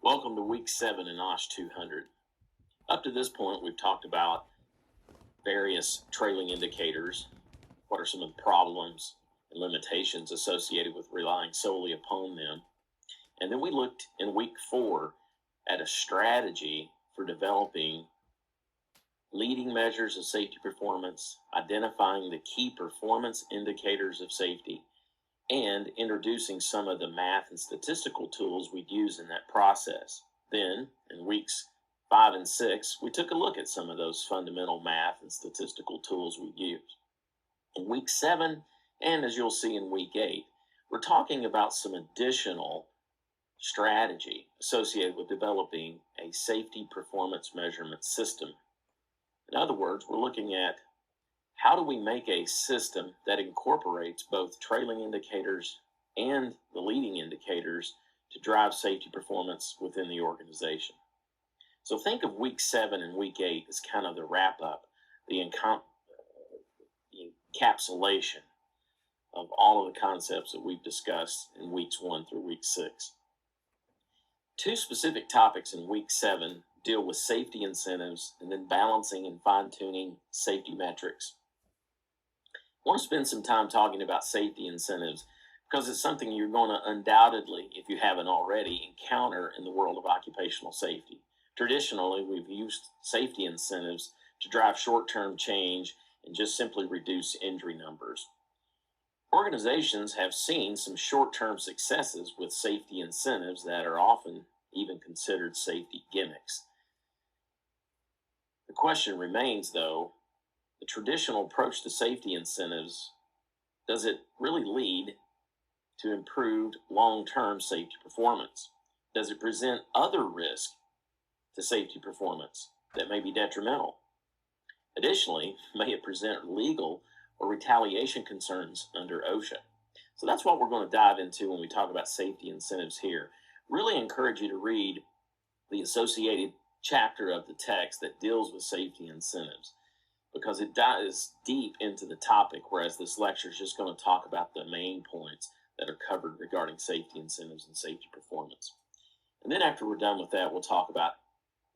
Welcome to week 7 in OSH 200. Up to this point, we've talked about various trailing indicators. What are some of the problems and limitations associated with relying solely upon them? And then we looked in week 4 at a strategy for developing leading measures of safety performance, identifying the key performance indicators of safety, and introducing some of the math and statistical tools we'd use in that process. Then, in weeks 5 and 6, we took a look at some of those fundamental math and statistical tools we'd use. In week 7, and as you'll see in week 8, we're talking about some additional strategy associated with developing a safety performance measurement system. In other words, we're looking at how do we make a system that incorporates both trailing indicators and the leading indicators to drive safety performance within the organization? So think of week 7 and week 8 as kind of the wrap up, the encapsulation of all of the concepts that we've discussed in weeks 1 through week 6. Two specific topics in week 7 deal with safety incentives and then balancing and fine-tuning safety metrics. I want to spend some time talking about safety incentives because it's something you're going to undoubtedly, if you haven't already, encounter in the world of occupational safety. Traditionally, we've used safety incentives to drive short-term change and just simply reduce injury numbers. Organizations have seen some short-term successes with safety incentives that are often even considered safety gimmicks. The question remains, though, the traditional approach to safety incentives, does it really lead to improved long-term safety performance? Does it present other risks to safety performance that may be detrimental? Additionally, may it present legal or retaliation concerns under OSHA? So that's what we're going to dive into when we talk about safety incentives here. Really encourage you to read the associated chapter of the text that deals with safety incentives, because it dives deep into the topic, whereas this lecture is just going to talk about the main points that are covered regarding safety incentives and safety performance. And then after we're done with that, we'll talk about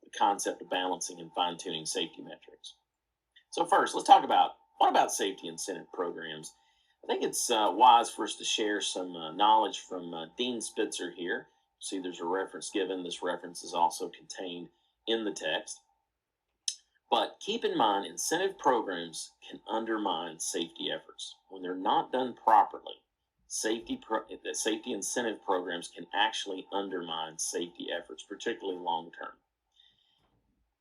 the concept of balancing and fine-tuning safety metrics. So first, let's talk about, what about safety incentive programs? I think it's wise for us to share some knowledge from Dean Spitzer here. See, there's a reference given. This reference is also contained in the text. But keep in mind, incentive programs can undermine safety efforts. When they're not done properly, safety incentive programs can actually undermine safety efforts, particularly long-term.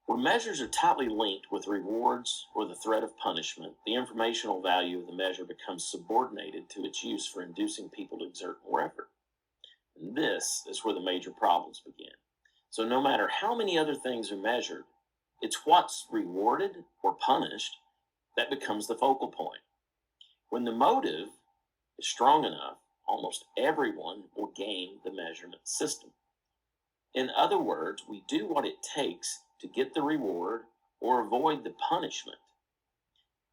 When measures are tightly linked with rewards or the threat of punishment, the informational value of the measure becomes subordinated to its use for inducing people to exert more effort. And this is where the major problems begin. So no matter how many other things are measured, it's what's rewarded or punished that becomes the focal point. When the motive is strong enough, almost everyone will game the measurement system. In other words, we do what it takes to get the reward or avoid the punishment,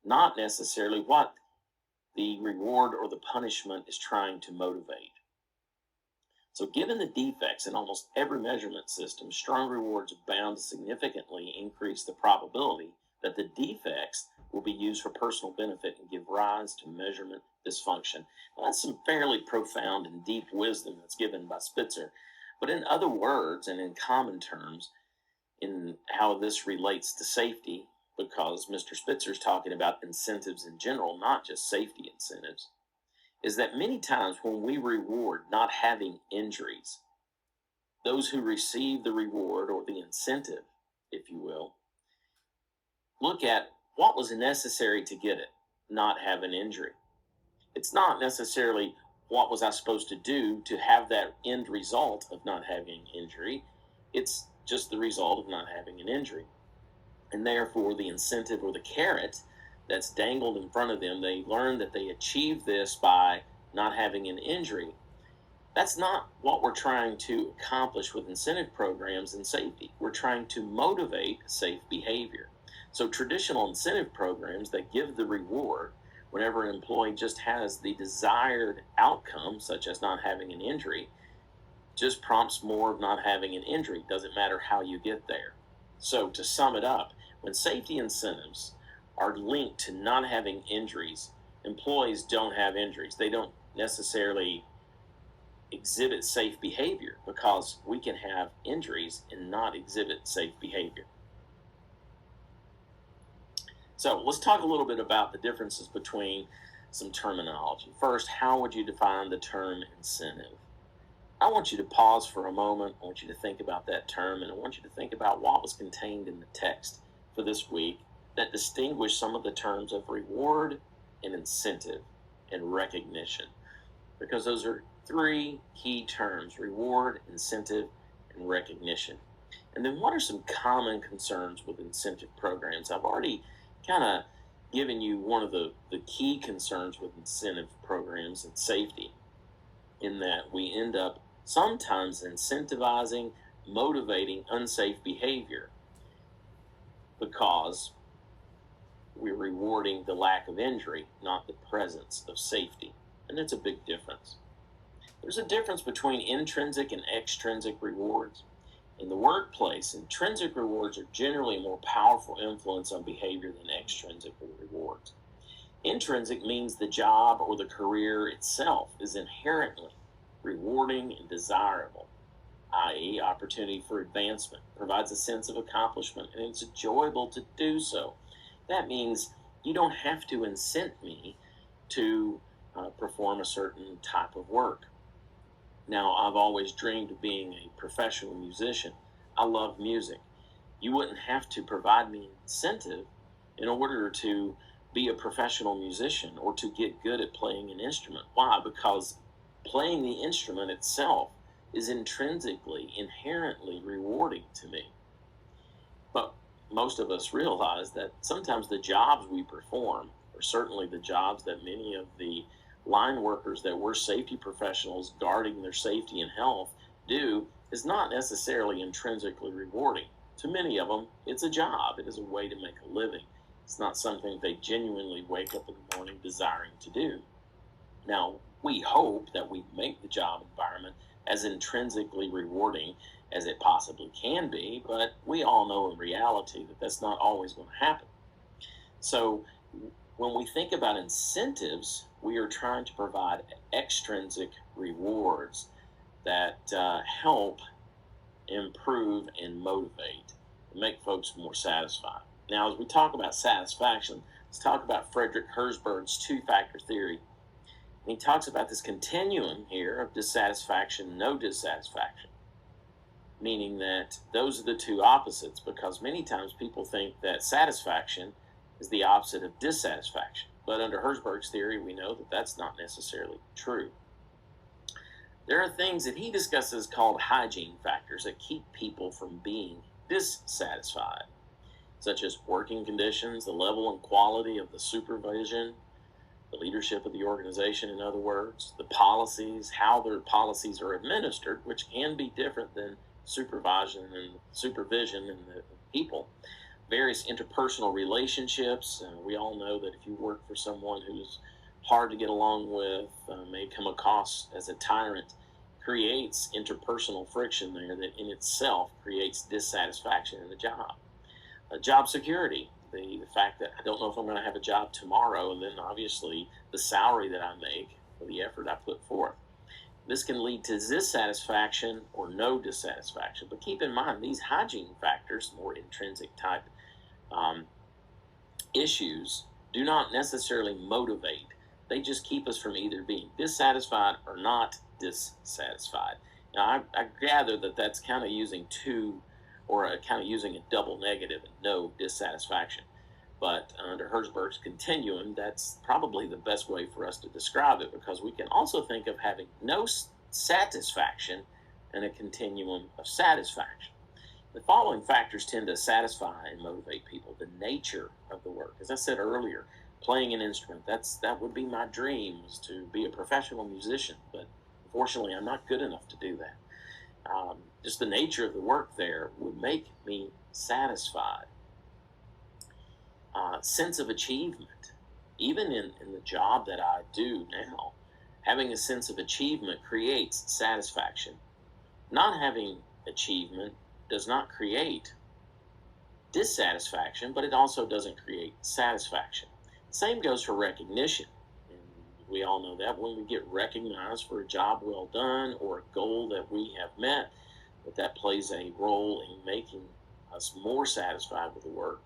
not necessarily what the reward or the punishment is trying to motivate. So given the defects in almost every measurement system, strong rewards are bound to significantly increase the probability that the defects will be used for personal benefit and give rise to measurement dysfunction. Now, that's some fairly profound and deep wisdom that's given by Spitzer. But in other words, and in common terms, in how this relates to safety, because Mr. Spitzer is talking about incentives in general, not just safety incentives, is that many times when we reward not having injuries, those who receive the reward or the incentive, if you will, look at what was necessary to get it, not have an injury. It's not necessarily what was I supposed to do to have that end result of not having injury. It's just the result of not having an injury. And therefore, the incentive or the carrot that's dangled in front of them, they learn that they achieve this by not having an injury. That's not what we're trying to accomplish with incentive programs in safety. We're trying to motivate safe behavior. So traditional incentive programs that give the reward whenever an employee just has the desired outcome, such as not having an injury, just prompts more of not having an injury. Doesn't matter how you get there. So to sum it up, when safety incentives are linked to not having injuries, employees don't have injuries. They don't necessarily exhibit safe behavior, because we can have injuries and not exhibit safe behavior. So let's talk a little bit about the differences between some terminology. First, how would you define the term incentive? I want you to pause for a moment. I want you to think about that term, and I want you to think about what was contained in the text for this week that distinguished some of the terms of reward and incentive and recognition, because those are three key terms: reward, incentive, and recognition. And then what are some common concerns with incentive programs? I've already kind of given you one of the key concerns with incentive programs and safety, in that we end up sometimes incentivizing, motivating unsafe behavior because we're rewarding the lack of injury, not the presence of safety. And that's a big difference. There's a difference between intrinsic and extrinsic rewards. In the workplace, intrinsic rewards are generally a more powerful influence on behavior than extrinsic rewards. Intrinsic means the job or the career itself is inherently rewarding and desirable, i.e., opportunity for advancement, provides a sense of accomplishment, and it's enjoyable to do so. That means you don't have to incent me to perform a certain type of work. Now, I've always dreamed of being a professional musician. I love music. You wouldn't have to provide me an incentive in order to be a professional musician or to get good at playing an instrument. Why? Because playing the instrument itself is intrinsically, inherently rewarding to me. But most of us realize that sometimes the jobs we perform, or certainly the jobs that many of the line workers that we're safety professionals guarding their safety and health do, is not necessarily intrinsically rewarding. To many of them, it's a job. It is a way to make a living. It's not something they genuinely wake up in the morning desiring to do. Now, we hope that we make the job environment as intrinsically rewarding as it possibly can be, but we all know in reality that that's not always going to happen. So when we think about incentives, we are trying to provide extrinsic rewards that help improve and motivate and make folks more satisfied. Now, as we talk about satisfaction, let's talk about Frederick Herzberg's two-factor theory. And he talks about this continuum here of dissatisfaction, no dissatisfaction, meaning that those are the two opposites, because many times people think that satisfaction is the opposite of dissatisfaction. But under Herzberg's theory, we know that that's not necessarily true. There are things that he discusses called hygiene factors that keep people from being dissatisfied, such as working conditions, the level and quality of the supervision, the leadership of the organization, in other words, the policies, how their policies are administered, which can be different than supervision and the people. Various interpersonal relationships. We all know that if you work for someone who's hard to get along with, may come across as a tyrant, creates interpersonal friction there that in itself creates dissatisfaction in the job. Job security, the fact that I don't know if I'm going to have a job tomorrow, and then obviously the salary that I make for the effort I put forth. This can lead to dissatisfaction or no dissatisfaction. But keep in mind, these hygiene factors, more intrinsic type issues, do not necessarily motivate. They just keep us from either being dissatisfied or not dissatisfied. Now, I gather that that's kind of using a double negative, and no dissatisfaction. But under Herzberg's continuum, that's probably the best way for us to describe it, because we can also think of having no satisfaction and a continuum of satisfaction. The following factors tend to satisfy and motivate people. The nature of the work. As I said earlier, playing an instrument, that would be my dream, was to be a professional musician, but unfortunately I'm not good enough to do that. Just the nature of the work there would make me satisfied. Sense of achievement. Even in the job that I do now, having a sense of achievement creates satisfaction. Not having achievement does not create dissatisfaction, but it also doesn't create satisfaction. Same goes for recognition. And we all know that when we get recognized for a job well done or a goal that we have met, that plays a role in making us more satisfied with the work.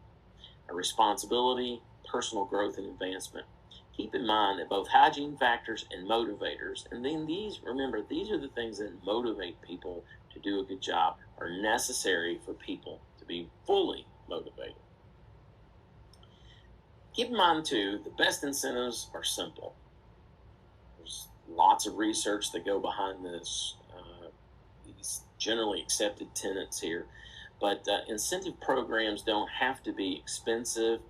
A responsibility, personal growth, and advancement. Keep in mind that both hygiene factors and motivators, and then remember, these are the things that motivate people to do a good job, are necessary for people to be fully motivated. Keep in mind, too, the best incentives are simple. There's lots of research that go behind these generally accepted tenets here. But incentive programs don't have to be expensive.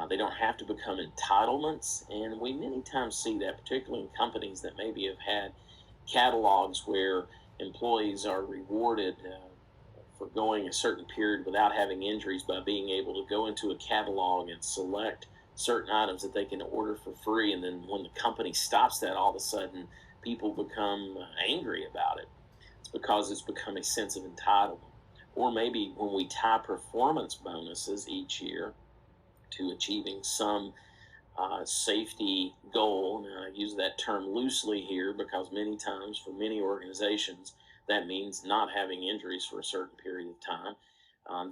They don't have to become entitlements. And we many times see that, particularly in companies that maybe have had catalogs where employees are rewarded for going a certain period without having injuries by being able to go into a catalog and select certain items that they can order for free. And then when the company stops that, all of a sudden people become angry about it. It's because it's become a sense of entitlement. Or maybe when we tie performance bonuses each year to achieving some safety goal. Now, I use that term loosely here because many times for many organizations that means not having injuries for a certain period of time.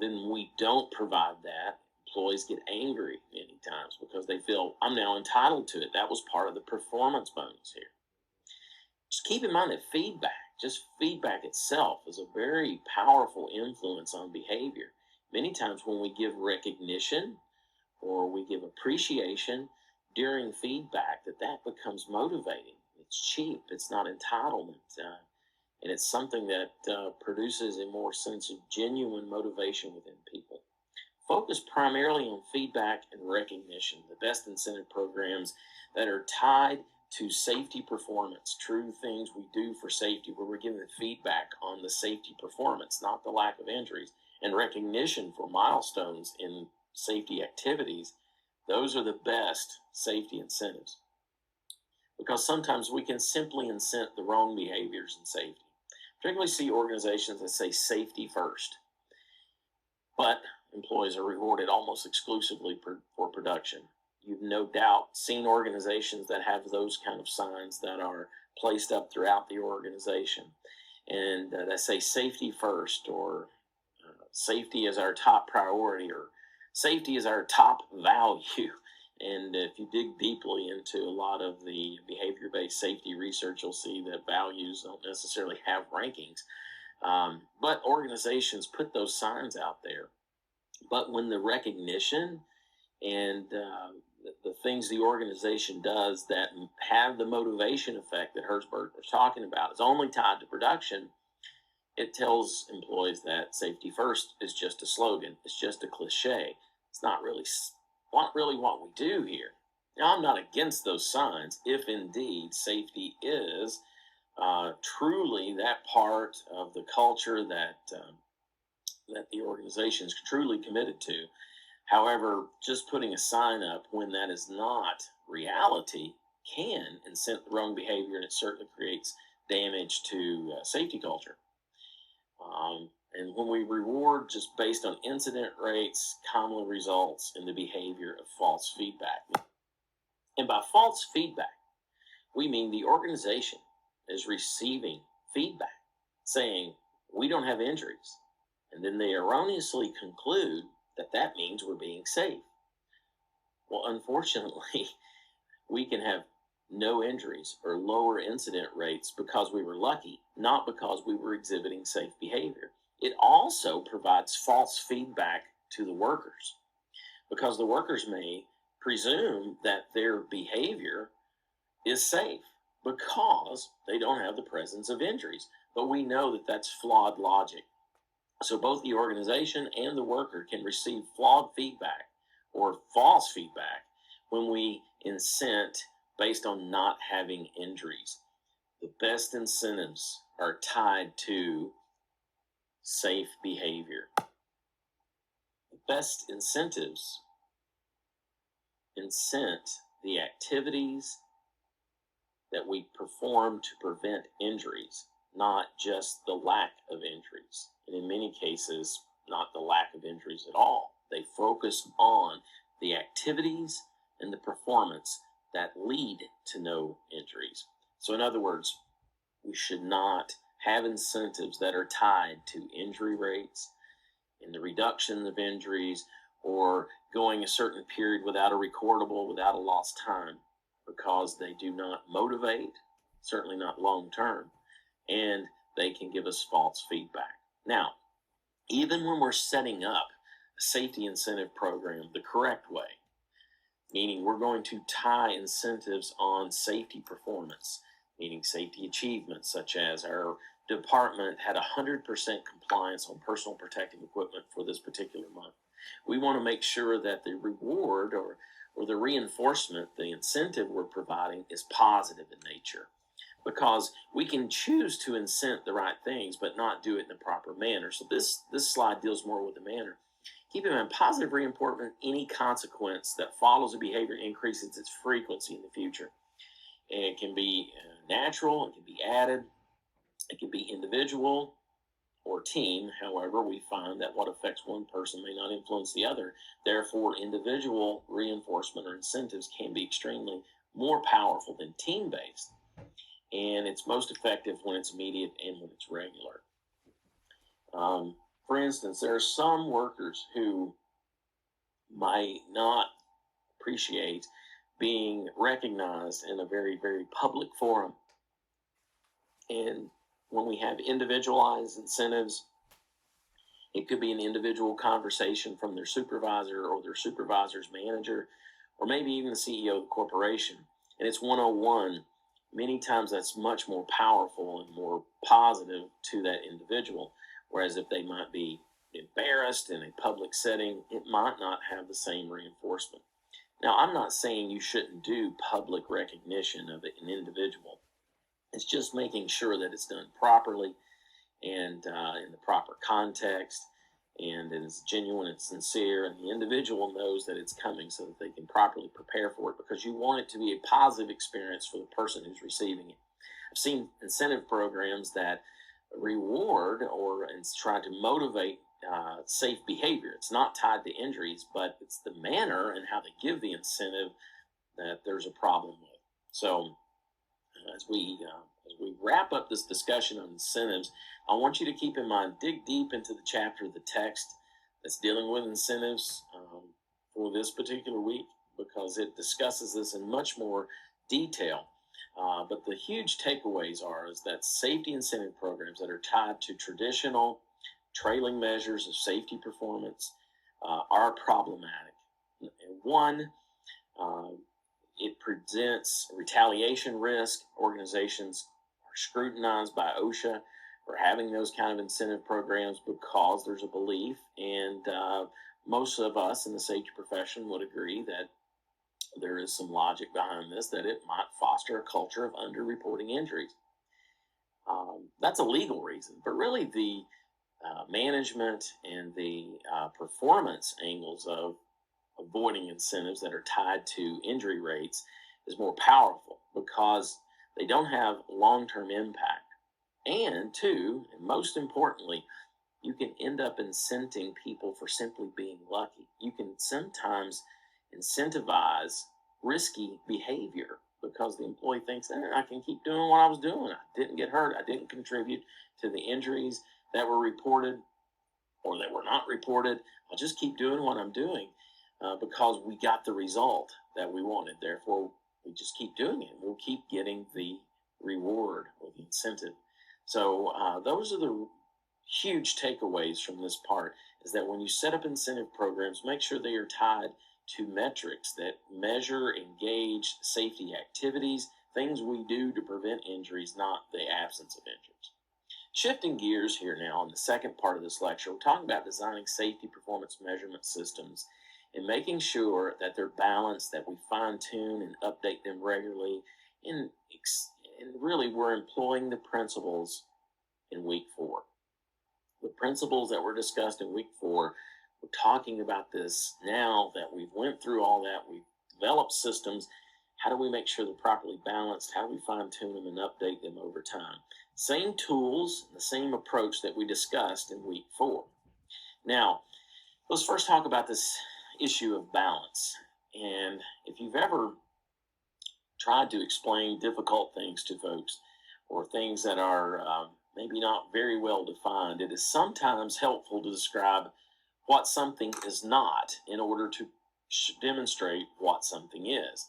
Then we don't provide that. Employees get angry many times because they feel I'm now entitled to it. That was part of the performance bonus here. Just keep in mind that just feedback itself, is a very powerful influence on behavior. Many times when we give recognition or we give appreciation during feedback, that becomes motivating. It's cheap. It's not entitlement. And it's something that produces a more sense of genuine motivation within people. Focus primarily on feedback and recognition, the best incentive programs that are tied to safety performance, true things we do for safety, where we're giving feedback on the safety performance, not the lack of injuries, and recognition for milestones in safety activities. Those are the best safety incentives, because sometimes we can simply incent the wrong behaviors in safety. Particularly see organizations that say safety first, but employees are rewarded almost exclusively for production. You've no doubt seen organizations that have those kind of signs that are placed up throughout the organization, and that say safety first, or safety is our top priority, or safety is our top value. And if you dig deeply into a lot of the behavior-based safety research, you'll see that values don't necessarily have rankings. But organizations put those signs out there. But when the recognition and the things the organization does that have the motivation effect that Hertzberg was talking about is only tied to production, it tells employees that safety first is just a slogan. It's just a cliche. It's not really what we do here. Now, I'm not against those signs if indeed safety is truly that part of the culture that the organization is truly committed to. However, just putting a sign up when that is not reality can incent the wrong behavior, and it certainly creates damage to safety culture. And when we reward just based on incident rates, commonly results in the behavior of false feedback. And by false feedback, we mean the organization is receiving feedback saying, we don't have injuries. And then they erroneously conclude that means we're being safe. Well, unfortunately, we can have no injuries or lower incident rates because we were lucky, not because we were exhibiting safe behavior. It also provides false feedback to the workers, because the workers may presume that their behavior is safe because they don't have the presence of injuries. But we know that that's flawed logic. So both the organization and the worker can receive flawed feedback or false feedback when we incent based on not having injuries. The best incentives are tied to safe behavior. The best incentives incent the activities that we perform to prevent injuries, not just the lack of injuries. And in many cases, not the lack of injuries at all. They focus on the activities and the performance that lead to no injuries. So in other words, we should not have incentives that are tied to injury rates and the reduction of injuries, or going a certain period without a recordable, without a lost time, because they do not motivate, certainly not long term, and they can give us false feedback. Now, even when we're setting up a safety incentive program the correct way, meaning we're going to tie incentives on safety performance, meaning safety achievements, such as our department had 100% compliance on personal protective equipment for this particular month. We want to make sure that the reward or the reinforcement, the incentive we're providing, is positive in nature, because we can choose to incent the right things but not do it in the proper manner. So this slide deals more with the manner. Keep in mind, positive reinforcement, any consequence that follows a behavior increases its frequency in the future. And it can be natural, it can be added, it can be individual or team. However, we find that what affects one person may not influence the other. Therefore, individual reinforcement or incentives can be extremely more powerful than team-based. And it's most effective when it's immediate and when it's regular. For instance, there are some workers who might not appreciate being recognized in a very, very public forum. And when we have individualized incentives, it could be an individual conversation from their supervisor or their supervisor's manager, or maybe even the CEO of the corporation. And it's one-on-one. Many times that's much more powerful and more positive to that individual. Whereas if they might be embarrassed in a public setting, it might not have the same reinforcement. Now, I'm not saying you shouldn't do public recognition of an individual. It's just making sure that it's done properly and in the proper context, and it's genuine and sincere, and the individual knows that it's coming so that they can properly prepare for it, because you want it to be a positive experience for the person who's receiving it. I've seen incentive programs that reward or try to motivate safe behavior. It's not tied to injuries, but it's the manner and how they give the incentive that there's a problem with. So as we wrap up this discussion on incentives, I want you to keep in mind, dig deep into the chapter of the text that's dealing with incentives for this particular week, because it discusses this in much more detail. But the huge takeaways is that safety incentive programs that are tied to traditional trailing measures of safety performance are problematic. One, it presents retaliation risk. Organizations are scrutinized by OSHA for having those kind of incentive programs because there's a belief, and most of us in the safety profession would agree that there is some logic behind this, that it might foster a culture of underreporting injuries. That's a legal reason, but really the management and the performance angles of avoiding incentives that are tied to injury rates is more powerful, because they don't have long-term impact. And two, and most importantly, you can end up incenting people for simply being lucky. You can sometimes incentivize risky behavior because the employee thinks, I can keep doing what I was doing. I didn't get hurt. I didn't contribute to the injuries that were reported or that were not reported. I'll just keep doing what I'm doing because we got the result that we wanted. Therefore, we just keep doing it. We'll keep getting the reward or the incentive. So those are the huge takeaways from this part, is that when you set up incentive programs, make sure they are tied to metrics that measure, engage safety activities, things we do to prevent injuries, not the absence of injuries. Shifting gears here now in the second part of this lecture, we're talking about designing safety performance measurement systems and making sure that they're balanced, that we fine-tune and update them regularly, and really we're employing the principles in week 4. The principles that were discussed in week 4, we're talking about this now that we've went through all that, we've developed systems. How do we make sure they're properly balanced? How do we fine-tune them and update them over time? Same tools, the same approach that we discussed in week 4. Now, let's first talk about this issue of balance. And if you've ever tried to explain difficult things to folks, or things that are maybe not very well defined, it is sometimes helpful to describe what something is not in order to demonstrate what something is.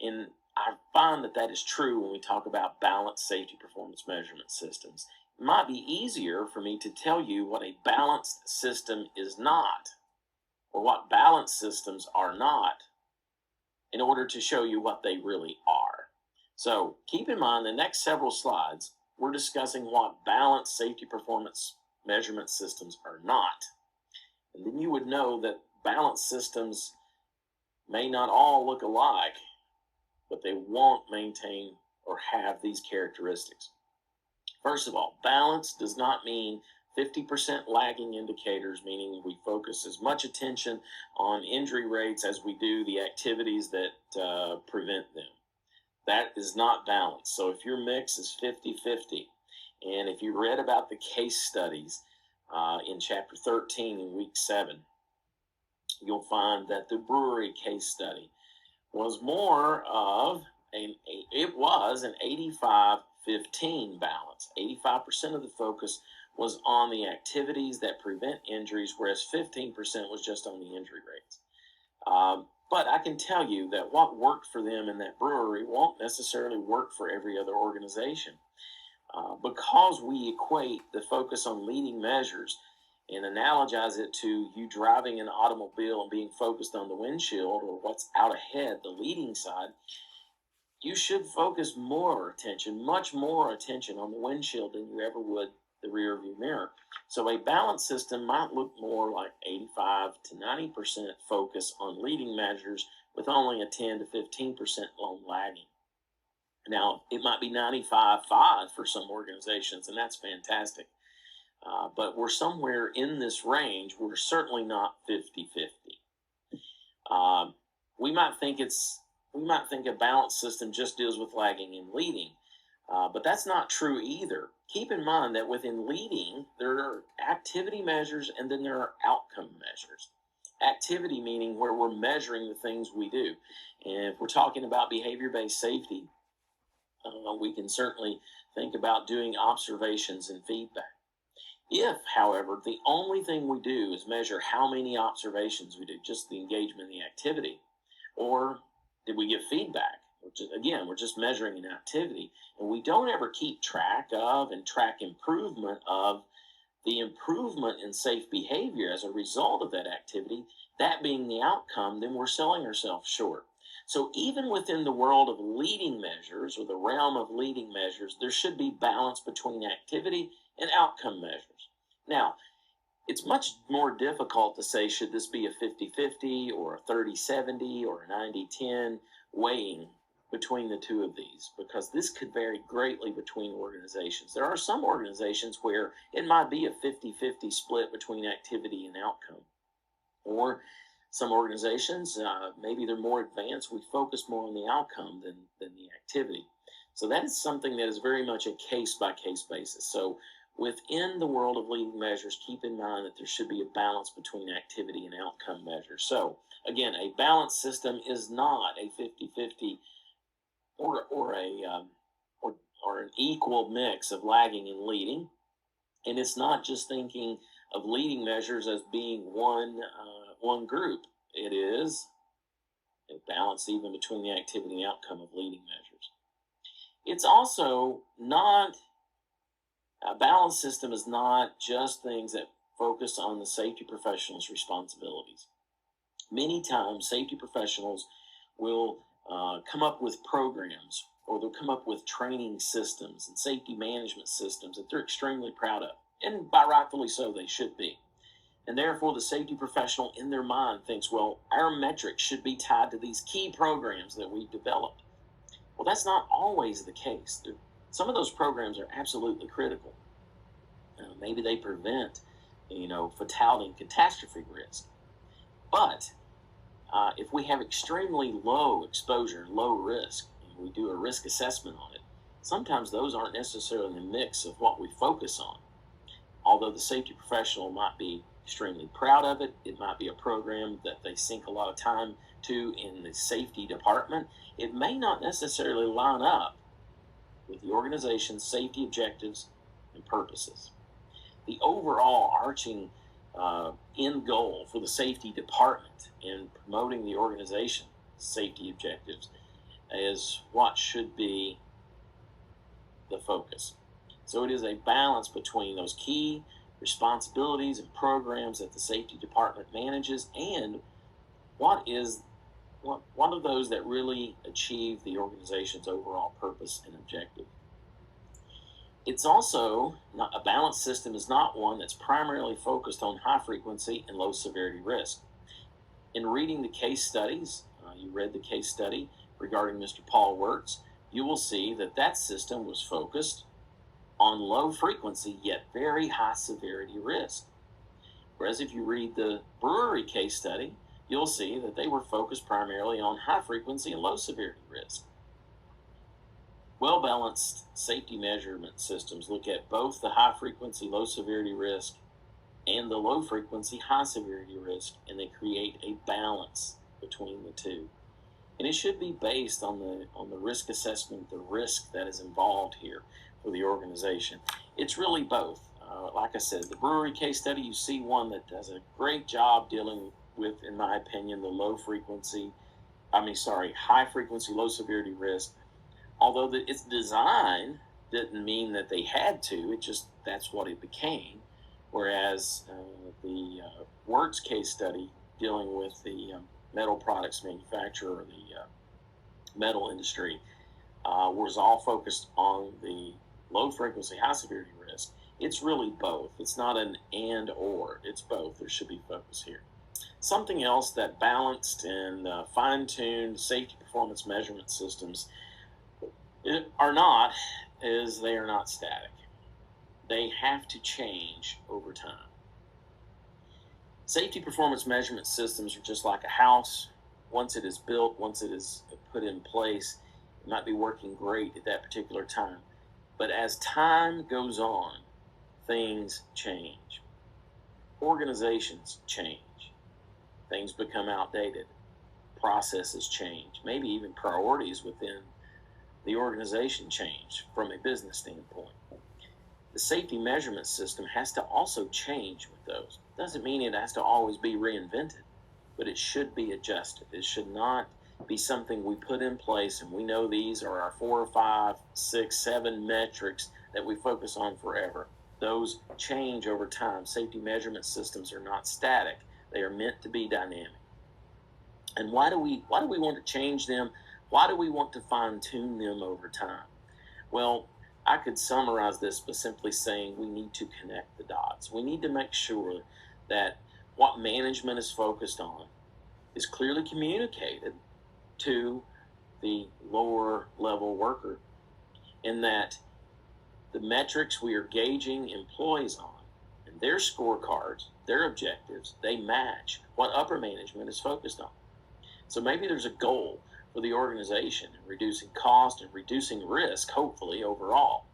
And I find that that is true when we talk about balanced safety performance measurement systems. It might be easier for me to tell you what a balanced system is not, or what balanced systems are not, in order to show you what they really are. So keep in mind the next several slides, we're discussing what balanced safety performance measurement systems are not. And then you would know that balanced systems may not all look alike, but they won't maintain or have these characteristics. First of all, balance does not mean 50% lagging indicators, meaning we focus as much attention on injury rates as we do the activities that prevent them. That is not balance. So if your mix is 50-50, and if you read about the case studies in chapter 13 in week 7, you'll find that the brewery case study was more of an 85-15 balance. 85% of the focus was on the activities that prevent injuries, whereas 15% was just on the injury rates. But I can tell you that what worked for them in that brewery won't necessarily work for every other organization. Because we equate the focus on leading measures and analogize it to you driving an automobile and being focused on the windshield or what's out ahead, the leading side, you should focus much more attention on the windshield than you ever would the rear view mirror. So a balanced system might look more like 85-90% focus on leading measures with only a 10-15% on lagging. Now, it might be 95-5 for some organizations, and that's fantastic. But we're somewhere in this range. We're certainly not 50-50. We might think a balanced system just deals with lagging and leading, but that's not true either. Keep in mind that within leading, there are activity measures and then there are outcome measures. Activity meaning where we're measuring the things we do. And if we're talking about behavior-based safety, we can certainly think about doing observations and feedback. If, however, the only thing we do is measure how many observations we do, just the engagement in the activity, or did we give feedback? We're just measuring an activity, and we don't ever keep track of and track improvement of the improvement in safe behavior as a result of that activity, that being the outcome, then we're selling ourselves short. So even within the world of leading measures, or the realm of leading measures, there should be balance between activity and outcome measures. Now, it's much more difficult to say, should this be a 50-50 or a 30-70 or a 90-10 weighing between the two of these, because this could vary greatly between organizations. There are some organizations where it might be a 50-50 split between activity and outcome. Or some organizations, maybe they're more advanced, we focus more on the outcome than the activity. So that is something that is very much a case-by-case basis. So within the world of leading measures, keep in mind that there should be a balance between activity and outcome measures. So again, a balanced system is not a 50-50 or an equal mix of lagging and leading. And it's not just thinking of leading measures as being one group. It is a balance even between the activity and outcome of leading measures. It's also not, a balanced system is not just things that focus on the safety professional's responsibilities. Many times, safety professionals will come up with programs, or they'll come up with training systems and safety management systems that they're extremely proud of. And by rightfully so, they should be. And therefore, the safety professional in their mind thinks, well, our metrics should be tied to these key programs that we've developed. Well, that's not always the case. Some of those programs are absolutely critical. Maybe they prevent, fatality and catastrophe risk. But if we have extremely low exposure, low risk, and we do a risk assessment on it, sometimes those aren't necessarily the mix of what we focus on. Although the safety professional might be extremely proud of it, it might be a program that they sink a lot of time to in the safety department, it may not necessarily line up with the organization's safety objectives and purposes. The overall arching end goal for the safety department in promoting the organization's safety objectives is what should be the focus. So it is a balance between those key responsibilities and programs that the safety department manages and what are those that really achieve the organization's overall purpose and objective. It's also not a balanced system is not one that's primarily focused on high frequency and low severity risk. In reading the case studies, you read the case study regarding Mr. Paul Wirtz, you will see that that system was focused on low frequency yet very high severity risk. Whereas if you read the brewery case study, you'll see that they were focused primarily on high frequency and low severity risk. Well-balanced safety measurement systems look at both the high frequency, low severity risk and the low frequency, high severity risk, and they create a balance between the two. And it should be based on the risk assessment, the risk that is involved here for the organization. It's really both. Like I said, the brewery case study, you see one that does a great job dealing with, in my opinion, the high frequency, low severity risk. Although its design didn't mean that they had to, that's what it became. Whereas the Wirtz case study dealing with the metal products manufacturer, or the metal industry, was all focused on the low frequency, high severity risk. It's really both. It's not an and or, it's both. There should be focus here. Something else that balanced and fine-tuned safety performance measurement systems are not is they are not static. They have to change over time. Safety performance measurement systems are just like a house. Once it is built, once it is put in place, it might be working great at that particular time. But as time goes on, things change. Organizations change. Things become outdated. Processes change. Maybe even priorities within the organization change from a business standpoint. The safety measurement system has to also change with those. Doesn't mean it has to always be reinvented, but it should be adjusted. It should not be something we put in place and we know these are our 4 or 5, 6, 7 metrics that we focus on forever. Those change over time. Safety measurement systems are not static. They are meant to be dynamic. And why do we want to change them? Why do we want to fine-tune them over time? Well, I could summarize this by simply saying we need to connect the dots. We need to make sure that what management is focused on is clearly communicated to the lower level worker, and that the metrics we are gauging employees on and their scorecards, their objectives, they match what upper management is focused on. So maybe there's a goal for the organization in reducing cost and reducing risk, hopefully overall,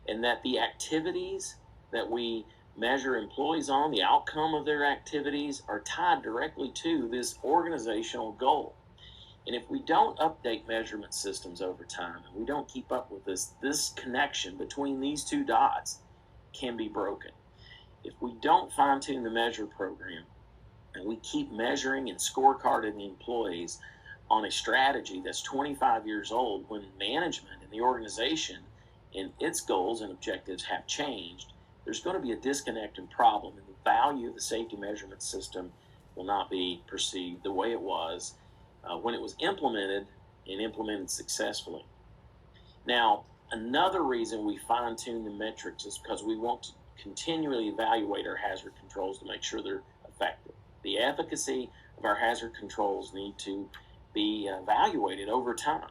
and that the activities that we measure employees on, the outcome of their activities, are tied directly to this organizational goal. And if we don't update measurement systems over time and we don't keep up with this connection between these two dots can be broken. If we don't fine-tune the measure program and we keep measuring and scorecarding the employees on a strategy that's 25 years old, when management and the organization and its goals and objectives have changed, there's going to be a disconnect and problem, and the value of the safety measurement system will not be perceived the way it was when it was implemented and implemented successfully. Now, another reason we fine-tune the metrics is because we want to continually evaluate our hazard controls to make sure they're effective. The efficacy of our hazard controls need to be evaluated over time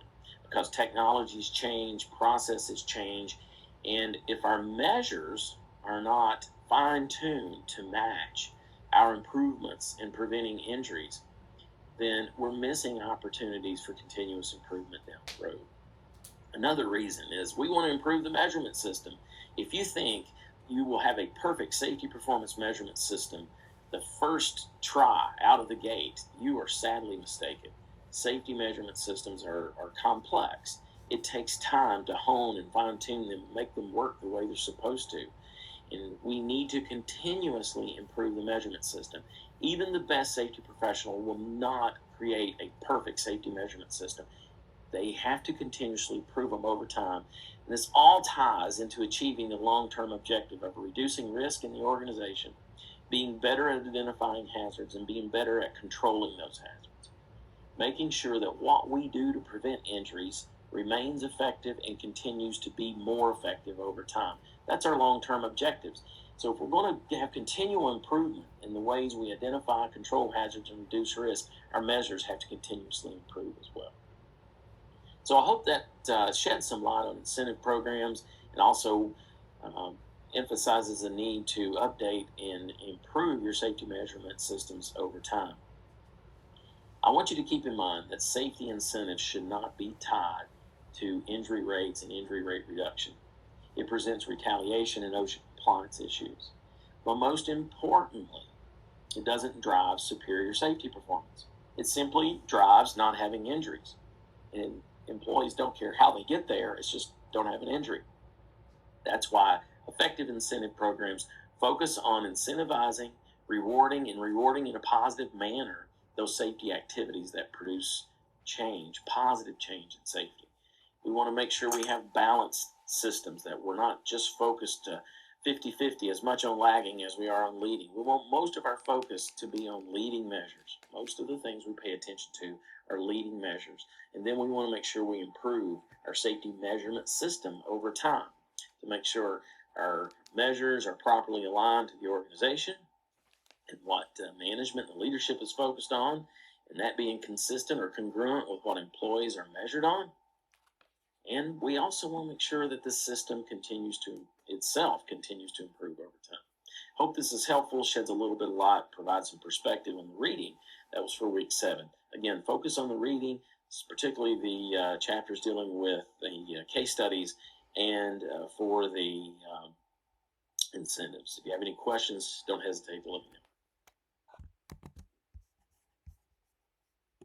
because technologies change, processes change, and if our measures are not fine-tuned to match our improvements in preventing injuries, then we're missing opportunities for continuous improvement down the road. Another reason is we want to improve the measurement system. If you think you will have a perfect safety performance measurement system the first try out of the gate, you are sadly mistaken. Safety measurement systems are complex. It takes time to hone and fine tune them, make them work the way they're supposed to. And we need to continuously improve the measurement system. Even the best safety professional will not create a perfect safety measurement system. They have to continuously improve them over time. And this all ties into achieving the long-term objective of reducing risk in the organization, being better at identifying hazards, and being better at controlling those hazards. Making sure that what we do to prevent injuries remains effective and continues to be more effective over time. That's our long-term objectives. So if we're going to have continual improvement in the ways we identify, control hazards, and reduce risk, our measures have to continuously improve as well. So I hope that sheds some light on incentive programs and also emphasizes the need to update and improve your safety measurement systems over time. I want you to keep in mind that safety incentives should not be tied to injury rates and injury rate reduction. It presents retaliation and OSHA compliance issues. But most importantly, it doesn't drive superior safety performance. It simply drives not having injuries. And employees don't care how they get there, it's just don't have an injury. That's why effective incentive programs focus on incentivizing, rewarding in a positive manner those safety activities that produce change, positive change in safety. We want to make sure we have balanced systems, that we're not just focused 50-50 as much on lagging as we are on leading. We want most of our focus to be on leading measures. Most of the things we pay attention to are leading measures. And then we want to make sure we improve our safety measurement system over time to make sure our measures are properly aligned to the organization and what management and leadership is focused on, and that being consistent or congruent with what employees are measured on. And we also want to make sure that this system continues to improve over time. Hope this is helpful, sheds a little bit of light, provides some perspective on the reading. That was for week 7. Again, focus on the reading, particularly the chapters dealing with the case studies and for the incentives. If you have any questions, don't hesitate to let me know.